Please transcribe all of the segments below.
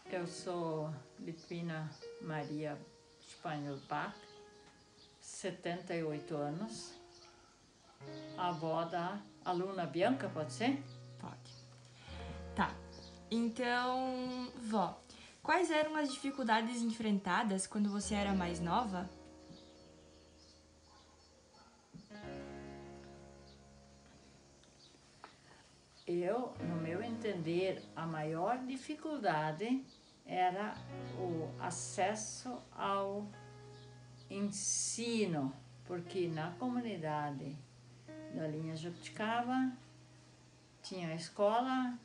Eu sou Litvina Maria Spanholbach, 78 anos, avó da aluna Bianca, pode ser? Pode. Tá. Então, vó, quais eram as dificuldades enfrentadas quando você era mais nova? No meu entender, a maior dificuldade era o acesso ao ensino, porque na comunidade da linha Jabuticaba tinha a escola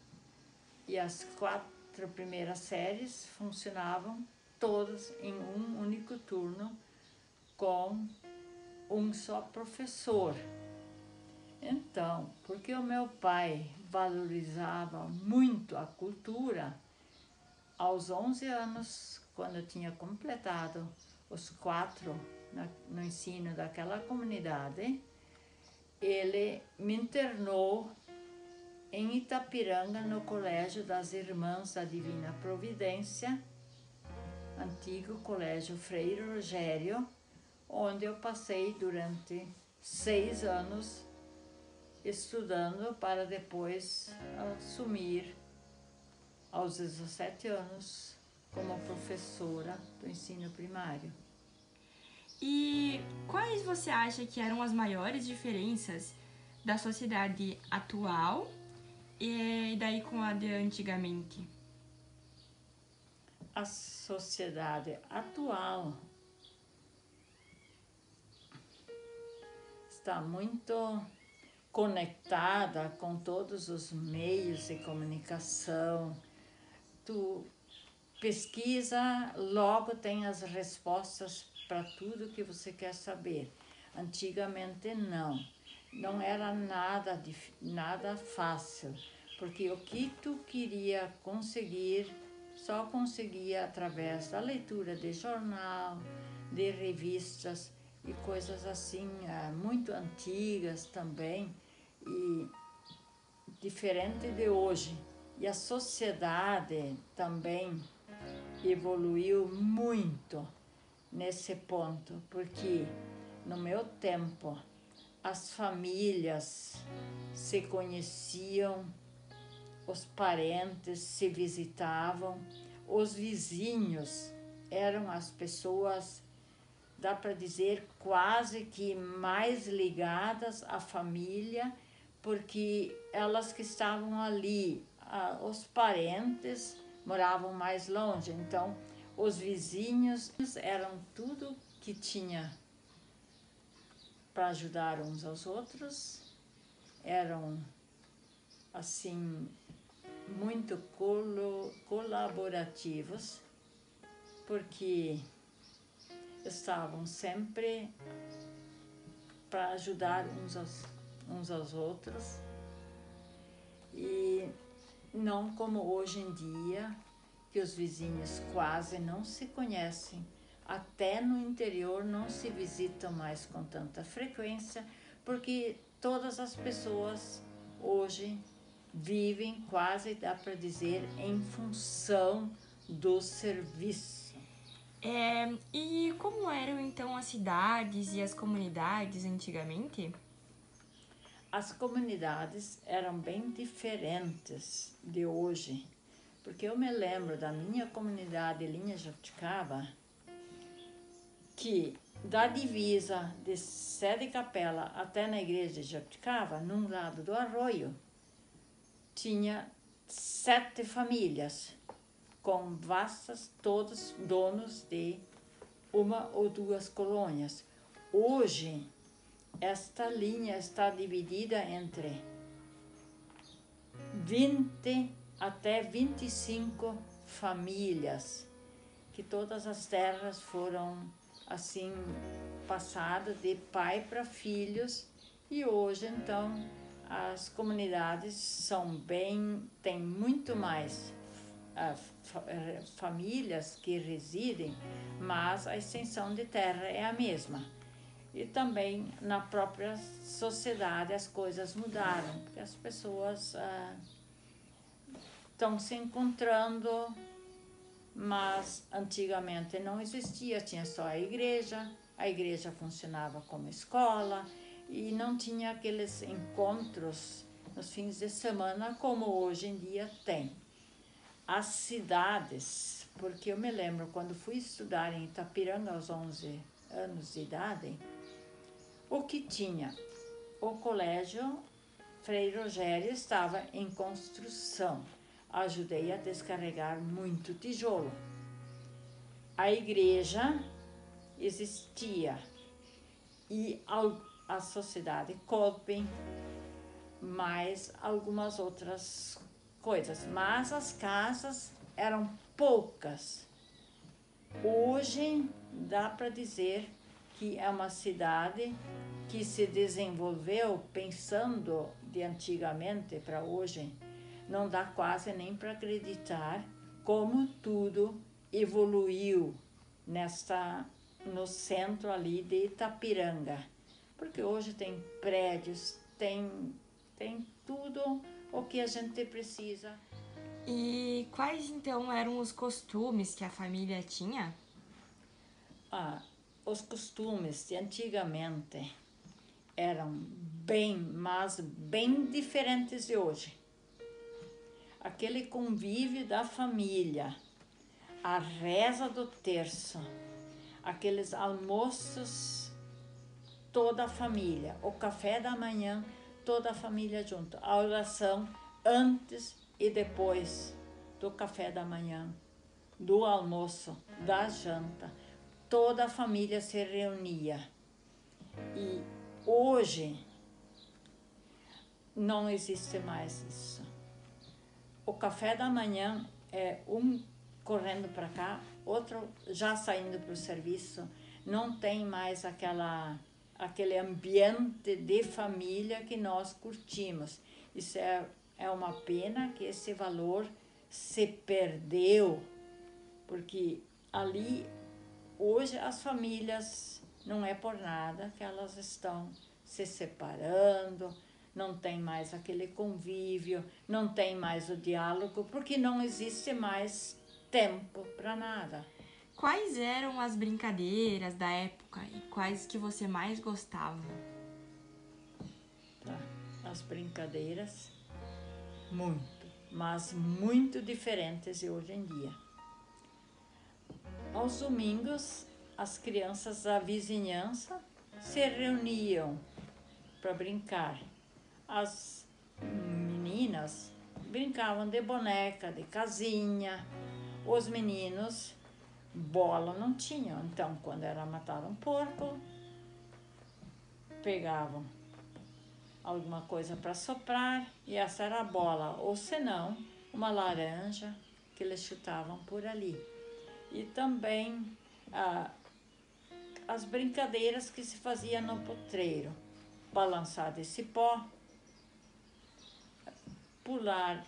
e as 4 primeiras séries funcionavam todas em um único turno com um só professor. Então, porque o meu pai valorizava muito a cultura, aos 11 anos, quando eu tinha completado os 4 no ensino daquela comunidade, ele me internou em Itapiranga, no Colégio das Irmãs da Divina Providência, antigo Colégio Frei Rogério, onde eu passei durante 6 anos estudando para depois assumir aos 17 anos como professora do ensino primário. E quais você acha que eram as maiores diferenças da sociedade atual e daí com a de antigamente? A sociedade atual está muito conectada com todos os meios de comunicação. Tu pesquisa, logo tem as respostas para tudo que você quer saber. Antigamente não era nada fácil, porque o que tu queria conseguir, só conseguia através da leitura de jornal, de revistas e coisas assim, muito antigas também, e diferente de hoje. E a sociedade também evoluiu muito nesse ponto, porque no meu tempo as famílias se conheciam, os parentes se visitavam, os vizinhos eram as pessoas, dá para dizer, quase que mais ligadas à família, porque elas que estavam ali, os parentes moravam mais longe, então os vizinhos eram tudo que tinha para ajudar uns aos outros, eram assim muito colaborativos, porque estavam sempre para ajudar uns aos outros, e não como hoje em dia, que os vizinhos quase não se conhecem, até no interior não se visitam mais com tanta frequência, porque todas as pessoas hoje vivem, quase dá para dizer, em função do serviço. E como eram então as cidades e as comunidades antigamente? As comunidades eram bem diferentes de hoje, porque eu me lembro da minha comunidade Linha Jabuticaba, que da divisa de Sé de Capela até na igreja de Jabuticaba, num lado do arroio, tinha 7 famílias, com vastas, todos donos de uma ou 2 colônias. Hoje, esta linha está dividida entre 20 até 25 famílias, que todas as terras foram assim passadas de pai para filhos, e hoje então as comunidades têm muito mais famílias que residem, mas a extensão de terra é a mesma. E também na própria sociedade as coisas mudaram, porque as pessoas estão se encontrando mas antigamente não existia, tinha só a igreja funcionava como escola e não tinha aqueles encontros nos fins de semana como hoje em dia tem. As cidades, porque eu me lembro quando fui estudar em Itapiranga aos 11 anos de idade, o que tinha? O colégio Frei Rogério estava em construção. Ajudei a descarregar muito tijolo. A igreja existia e a sociedade Colping, mais algumas outras coisas, mas as casas eram poucas. Hoje dá para dizer que é uma cidade que se desenvolveu pensando de antigamente para hoje. Não dá quase nem para acreditar como tudo evoluiu no centro ali de Itapiranga. Porque hoje tem prédios, tem tudo o que a gente precisa. E quais então eram os costumes que a família tinha? Os costumes de antigamente eram mas bem diferentes de hoje. Aquele convívio da família, a reza do terço, aqueles almoços, toda a família, o café da manhã, toda a família junto, a oração antes e depois do café da manhã, do almoço, da janta, toda a família se reunia. E hoje não existe mais isso. O café da manhã é um correndo para cá, outro já saindo para o serviço. Não tem mais aquele ambiente de família que nós curtimos. Isso é uma pena que esse valor se perdeu, porque ali, hoje, as famílias, não é por nada que elas estão se separando, não tem mais aquele convívio, não tem mais o diálogo, porque não existe mais tempo para nada. Quais eram as brincadeiras da época e quais que você mais gostava? As brincadeiras, mas muito diferentes de hoje em dia. Aos domingos, as crianças da vizinhança se reuniam para brincar. As meninas brincavam de boneca, de casinha. Os meninos, bola não tinham. Então, quando era matar um porco, pegavam alguma coisa para soprar e essa era a bola. Ou senão, uma laranja que eles chutavam por ali. E também as brincadeiras que se fazia no potreiro. Balançar de cipó, pular,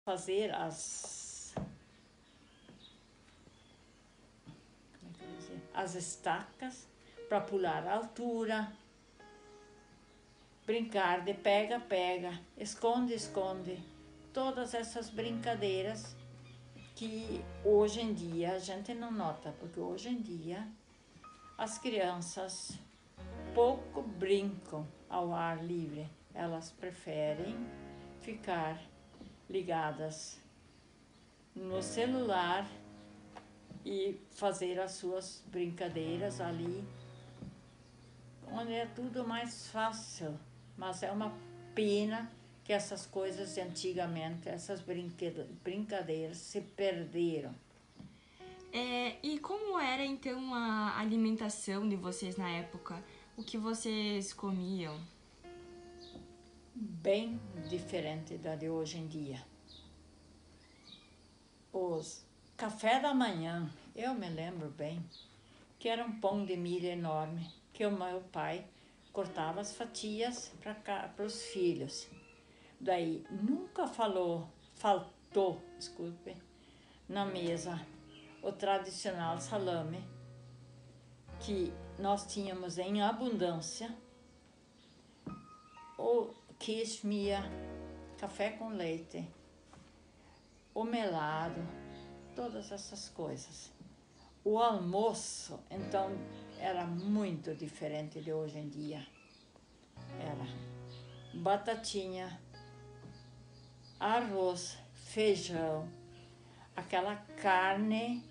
fazer as estacas para pular a altura, brincar de pega-pega, esconde-esconde, todas essas brincadeiras que hoje em dia a gente não nota, porque hoje em dia as crianças pouco brincam ao ar livre, elas preferem ficar ligadas no celular e fazer as suas brincadeiras ali, onde é tudo mais fácil. Mas é uma pena que essas coisas de antigamente, essas brincadeiras se perderam. E como era então a alimentação de vocês na época? O que vocês comiam? Bem diferente da de hoje em dia. Os café da manhã, eu me lembro bem, que era um pão de milho enorme, que o meu pai cortava as fatias para os filhos. Daí nunca faltou, desculpe, na mesa o tradicional salame, que nós tínhamos em abundância, o quichmia, café com leite, o melado, todas essas coisas. O almoço, então, era muito diferente de hoje em dia. Era batatinha, arroz, feijão, aquela carne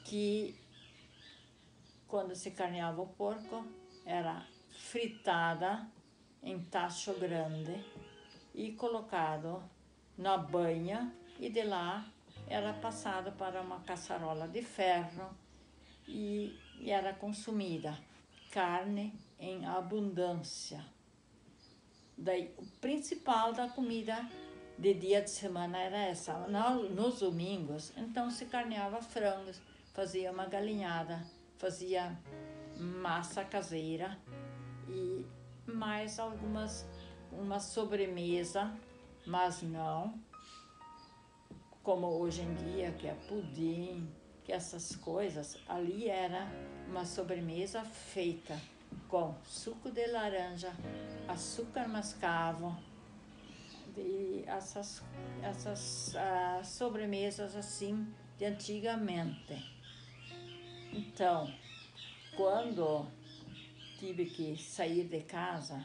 que, quando se carneava o porco, era fritada em tacho grande e colocado na banha, e de lá era passado para uma caçarola de ferro e era consumida carne em abundância. Daí, o principal da comida de dia de semana era essa. Nos domingos, então, se carneava frangos, fazia uma galinhada, fazia massa caseira e mais uma sobremesa, mas não como hoje em dia, que é pudim, que essas coisas. Ali era uma sobremesa feita com suco de laranja, açúcar mascavo, e essas sobremesas assim de antigamente. Então, quando tive que sair de casa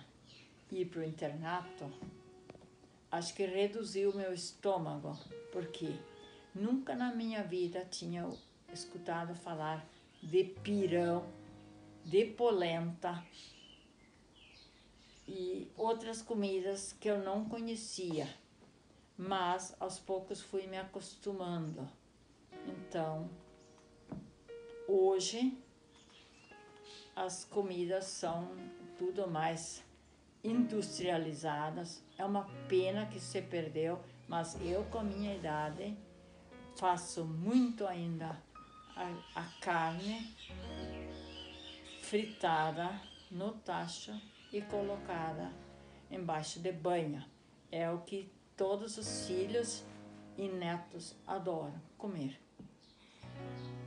e ir para o internato, acho que reduziu meu estômago, porque nunca na minha vida tinha escutado falar de pirão, de polenta e outras comidas que eu não conhecia, mas aos poucos fui me acostumando. Então, hoje as comidas são tudo mais industrializadas. É uma pena que se perdeu, mas eu, com a minha idade, faço muito ainda a carne fritada no tacho e colocada embaixo de banha. É o que todos os filhos e netos adoram comer.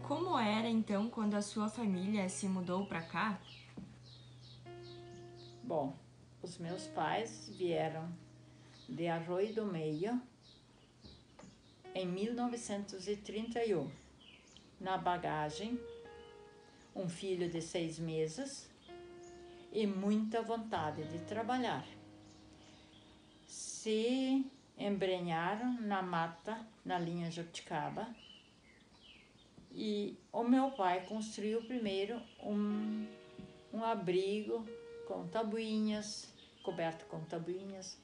Como era então quando a sua família se mudou para cá? Bom, os meus pais vieram de Arroio do Meio em 1931. Na bagagem, um filho de 6 meses e muita vontade de trabalhar. Se embrenharam na mata, na linha Jabuticaba, e o meu pai construiu primeiro um abrigo com tabuinhas, coberto com tabuinhas,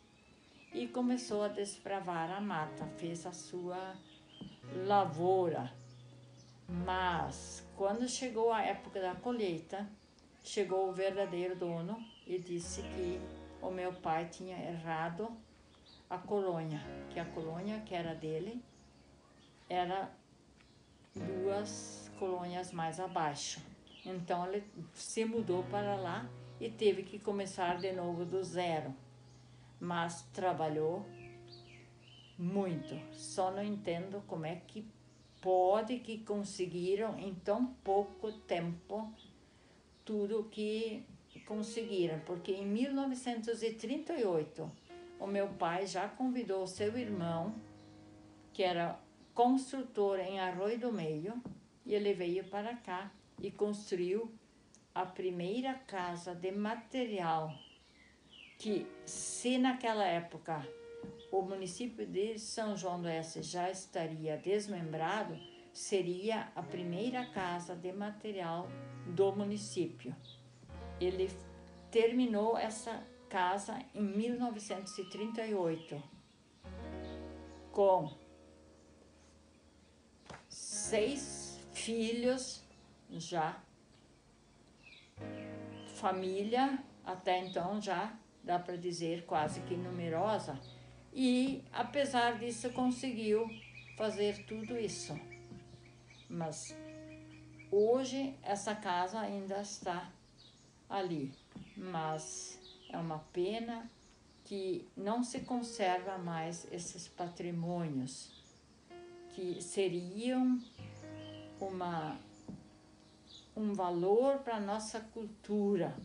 e começou a desbravar a mata, fez a sua lavoura. Mas, quando chegou a época da colheita, chegou o verdadeiro dono e disse que o meu pai tinha errado a colônia, que a colônia que era dele era 2 colônias mais abaixo. Então, ele se mudou para lá e teve que começar de novo do zero. Mas trabalhou muito. Só não entendo como é que pode que conseguiram em tão pouco tempo tudo que conseguiram, porque em 1938 o meu pai já convidou seu irmão, que era construtor em Arroio do Meio, e ele veio para cá e construiu a primeira casa de material, que, se naquela época o município de São João do Oeste já estaria desmembrado, seria a primeira casa de material do município. Ele terminou essa casa em 1938, com 6 filhos já, família até então já dá para dizer quase que numerosa, e apesar disso conseguiu fazer tudo isso. Mas hoje essa casa ainda está ali, mas é uma pena que não se conserva mais esses patrimônios que seriam um valor para a nossa cultura.